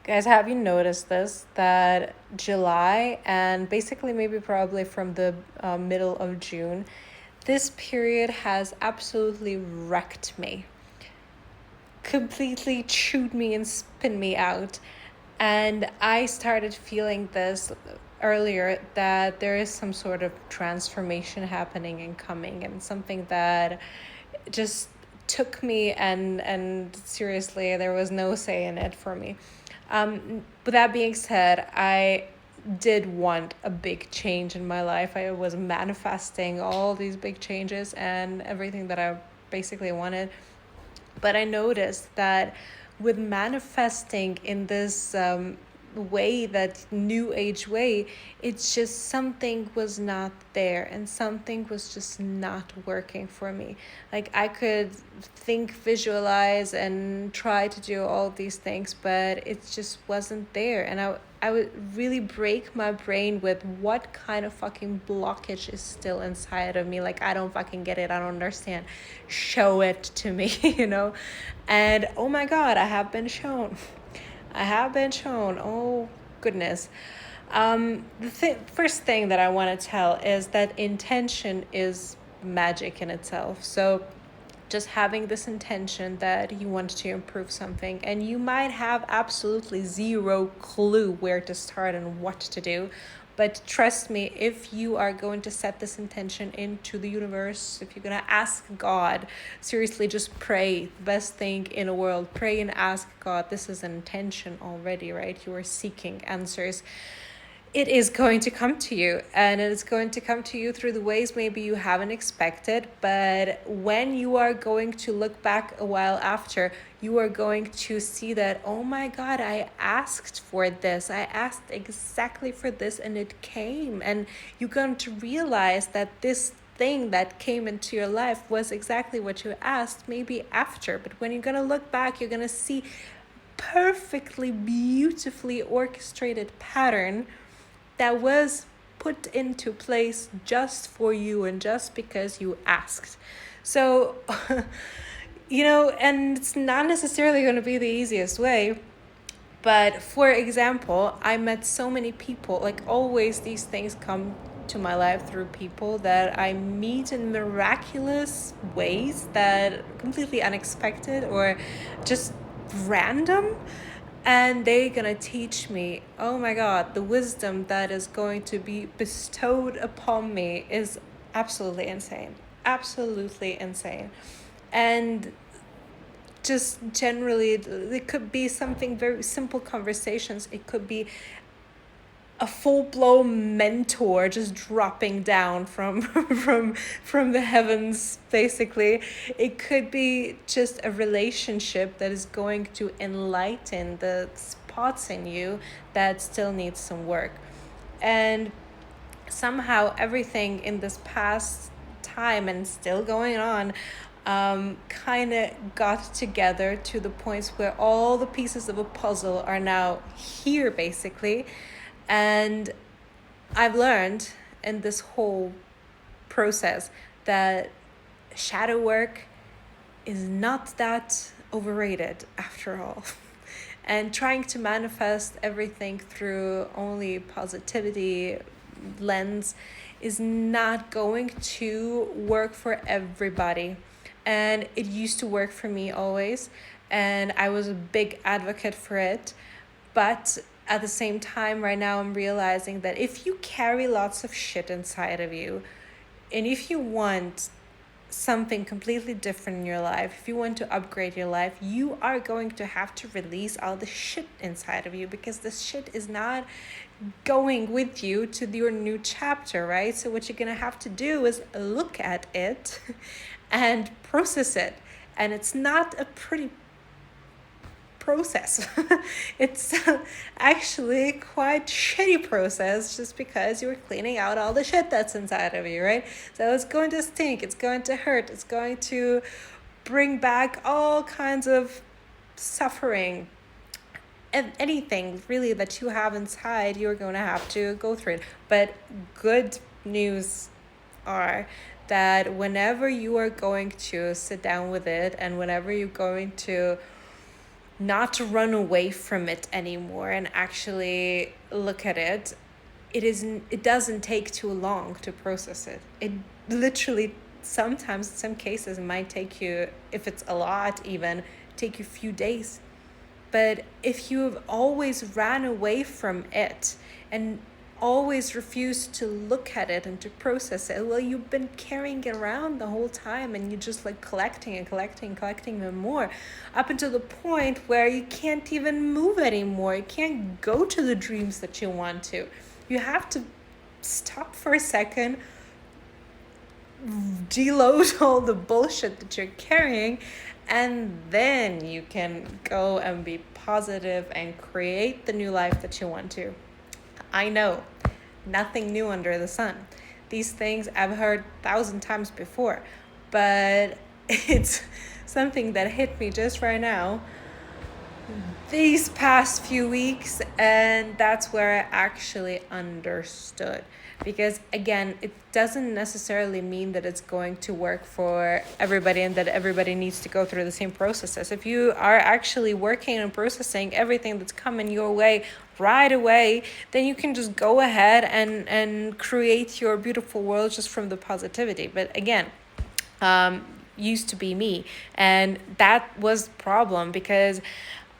Guys, have you noticed this? That July and basically maybe probably from the middle of June, this period has absolutely wrecked me, completely chewed me and spin me out. And I started feeling this earlier, that there is some sort of transformation happening and coming, and something that just took me, and seriously, there was no say in it for me. With that being said, I did want a big change in my life. I was manifesting all these big changes and everything that I basically wanted. But I noticed that with manifesting in this way, that new age way, it's just something was not there and something was just not working for me. Like I could think, visualize, and try to do all these things, but it just wasn't there. And I would really break my brain with what kind of fucking blockage is still inside of me. Like, I don't fucking get it. I don't understand. Show it to me, you know? And oh my God, I have been shown. I have been shown. Oh, goodness. The first thing that I want to tell is that intention is magic in itself. So just having this intention that you want to improve something, and you might have absolutely zero clue where to start and what to do, but trust me, if you are going to set this intention into the universe, if you're going to ask God, seriously, just pray. The best thing in the world, pray and ask God. This is an intention already, right? You are seeking answers. It is going to come to you, and it is going to come to you through the ways maybe you haven't expected. But when you are going to look back a while after, you are going to see that, oh my God, I asked for this. I asked exactly for this, and it came. And you're going to realize that this thing that came into your life was exactly what you asked, maybe after. But when you're going to look back, you're going to see perfectly, beautifully orchestrated pattern that was put into place just for you and just because you asked. So, and it's not necessarily going to be the easiest way. But for example, I met so many people, like always, these things come to my life through people that I meet in miraculous ways that are completely unexpected or just random, and they're gonna teach me, oh my God, the wisdom that is going to be bestowed upon me is absolutely insane. Absolutely insane. And just generally, it could be something very simple conversations. It could be a full-blown mentor just dropping down from from the heavens, basically. It could be just a relationship that is going to enlighten the spots in you that still need some work. And somehow everything in this past time, and still going on, kind of got together to the points where all the pieces of a puzzle are now here, basically. And I've learned in this whole process that shadow work is not that overrated after all. And trying to manifest everything through only positivity lens is not going to work for everybody. And it used to work for me always, and I was a big advocate for it. But at the same time, right now, I'm realizing that if you carry lots of shit inside of you, and if you want something completely different in your life, if you want to upgrade your life, you are going to have to release all the shit inside of you, because this shit is not going with you to your new chapter, right? So what you're going to have to do is look at it and process it. And it's not a pretty process. It's actually quite shitty process, just because you're cleaning out all the shit that's inside of you, right? So it's going to stink, it's going to hurt, it's going to bring back all kinds of suffering, and anything really that you have inside, you're going to have to go through it. But good news are that whenever you are going to sit down with it, and whenever you're going to not to run away from it anymore and actually look at it, it doesn't take too long to process it. It literally sometimes in some cases it might take you, if it's a lot even, take you a few days. But if you've always ran away from it and always refused to look at it and to process it, well, you've been carrying it around the whole time, and you're just like collecting and collecting them more, up until the point where you can't even move anymore. You can't go to the dreams that you want to. You have to stop for a second, deload all the bullshit that you're carrying, and then you can go and be positive and create the new life that you want to. I know, nothing new under the sun. These things I've heard 1,000 times before, but it's something that hit me just right now these past few weeks, and that's where I actually understood. Because again, it doesn't necessarily mean that it's going to work for everybody and that everybody needs to go through the same processes. If you are actually working and processing everything that's coming your way right away, then you can just go ahead and create your beautiful world just from the positivity. But again, used to be me, and that was the problem, because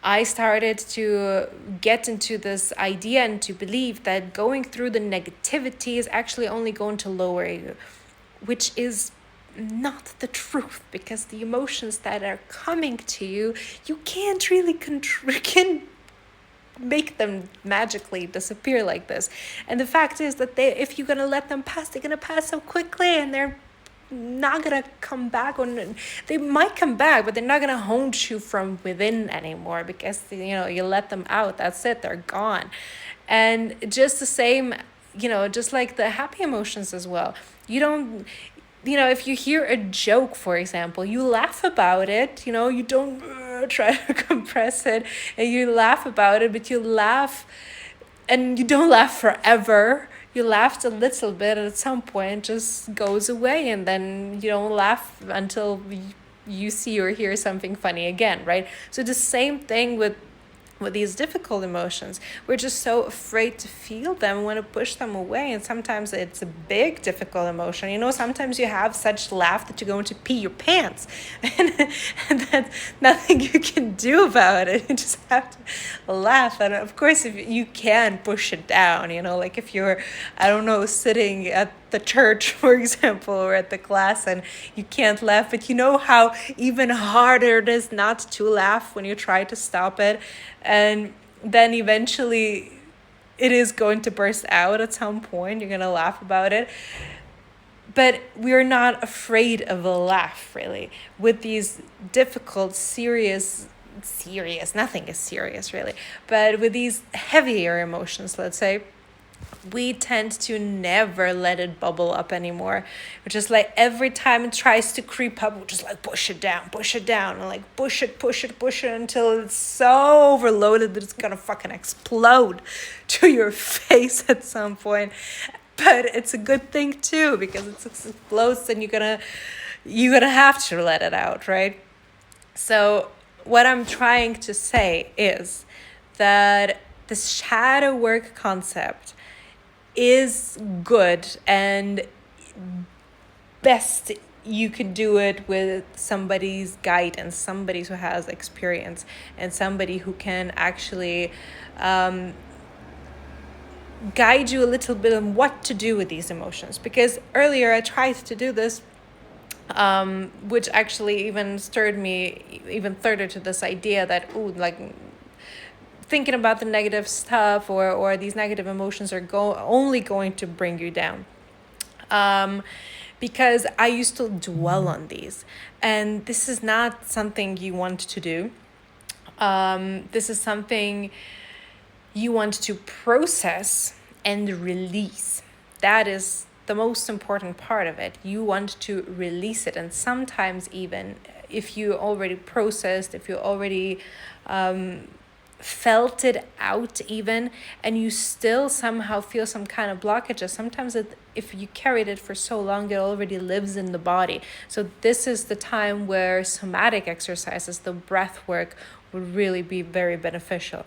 I started to get into this idea and to believe that going through the negativity is actually only going to lower you, which is not the truth, because the emotions that are coming to you, you can't really can make them magically disappear like this. And the fact is that if you're going to let them pass, they're going to pass so quickly, and they're not gonna come back. They might come back, but they're not gonna haunt you from within anymore, because you let them out. That's it, they're gone. And just the same, just like the happy emotions as well. You don't, if you hear a joke, for example, you laugh about it. You don't try to compress it, and you laugh about it, but you laugh, and you don't laugh forever. You laughed a little bit, and at some point just goes away, and then you don't laugh until you see or hear something funny again, right? So the same thing with these difficult emotions. We're just so afraid to feel them and want to push them away. And sometimes it's a big difficult emotion. Sometimes you have such laugh that you're going to pee your pants, and that's nothing you can do about it. You just have to laugh. And of course, if you can push it down, like if you're, I don't know, sitting at the church, for example, or at the class, and you can't laugh, but you know how even harder it is not to laugh when you try to stop it, and then eventually it is going to burst out at some point. You're going to laugh about it, but we're not afraid of a laugh, really, with these difficult, serious, nothing is serious, really, but with these heavier emotions, let's say, we tend to never let it bubble up anymore. We're just like, every time it tries to creep up, we're just like push it down, and like push it until it's so overloaded that it's gonna fucking explode to your face at some point. But it's a good thing too, because it explodes, and you're gonna have to let it out, right? So what I'm trying to say is that the shadow work concept is good, and best you could do it with somebody's guidance, somebody who has experience, and somebody who can actually guide you a little bit on what to do with these emotions. Because earlier I tried to do this, which actually even stirred me even further to this idea that thinking about the negative stuff or these negative emotions are only going to bring you down. Because I used to dwell on these, and this is not something you want to do. This is something you want to process and release. That is the most important part of it. You want to release it, and sometimes even if you already processed, if you already felt it out even, and you still somehow feel some kind of blockages, sometimes if you carried it for so long, it already lives in the body. So this is the time where somatic exercises, the breath work, would really be very beneficial.